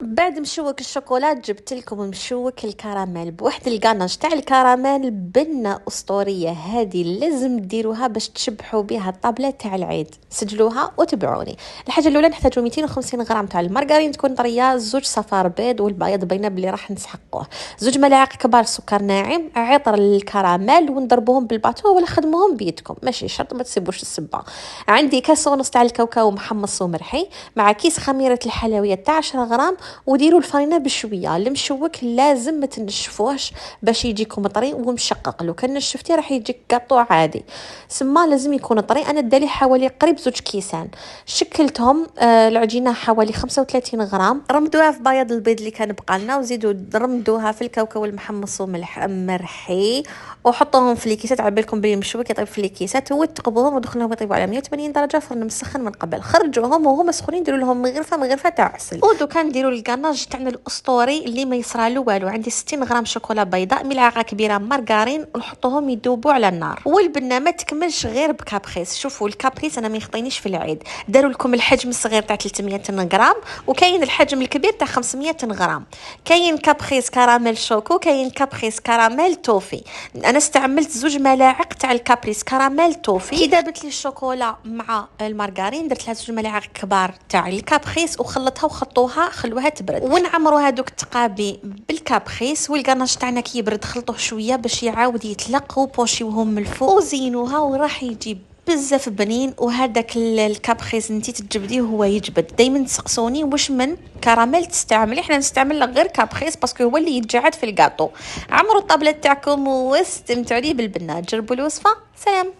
بعد مشوك الشوكولات جبت لكم مشوك الكراميل بواحد الكاناج تاع الكراميل بنه اسطوريه. هذه لازم ديروها باش تشبحوا بها الطابله تاع العيد. سجلوها وتبعوني. الحاجه الاولى نحتاجوا 250 غرام تاع المارغرين تكون طريه، زوج صفار بيض والبياض باينه بلي راح نسحقوه، زوج ملاعق كبار سكر ناعم، عطر الكراميل، ونضربوهم بالباطو ولا خدموهم بيدكم، ماشي شرط ما تسيبوش السبه. عندي كاس ونص تاع الكاوكاو محمص ومرحي، مع كيس خميره الحلويات تاع 10 غرام، وديروا الفرينه بشويه. المشوك لازم ما تنشفوهش باش يجيكم طري ومشقق، لو كان نشفتيه راح يجيك قاطو عادي. سما لازم يكون طري. انا دالي حوالي قريب زوج كيسان. شكلتهم العجينه حوالي 35 غرام. رمدوها في بياض البيض اللي كان بقى لنا، وزيدوا رمدوها في الكاوكاو المحمص ومرحي، وحطوهم في الكيسات. عبالكم بلي المشوك يطيب في الكيسات، وتقبوهم ودخلوهم يطيبوا على 180 درجه فرن مسخن من قبل. خرجوهم وهما سخونين، ديروا لهم مغرفه تاع عسل. ودوكا نديروا الكاناج تاعنا الاسطوري اللي ما يصرالو والو. عندي 60 غرام شوكولا بيضاء، ملعقه كبيره مارغرين، ونحطوهم يذوبوا على النار. والبنه ما تكملش غير بكابريس. شوفوا الكابريس انا ما يخطينيش في العيد، داروا لكم الحجم الصغير تاع 300 غرام، وكاين الحجم الكبير تاع 500 غرام. كاين كابريس كراميل شوكو، كاين كابريس كراميل توفي. انا استعملت زوج ملاعق تاع الكابريس كراميل توفي. كي دابت لي الشوكولا مع المارغرين درت لها زوج ملاعق كبار تاع الكابريس وخلطها وخلطوها خلوها تبرد، ونعمروا هذوك التقابي بالكابريس. والكاناج تاعنا كي يبرد خلطوه شويه باش يعاود يتلق، وبوشيوهم من الفوق وزينوها وراح يجي بزاف بنين. وهذاك الكابريس انتي تجبديه وهو يجبد. دائما تسقسوني واش من كراميل تستعملي. احنا نستعمل غير كابريس باسكو هو اللي يتجعد في الكاطو. عمروا الطابله تاعكم واستمتعوا لي بالبنات. جربوا الوصفه. سلام.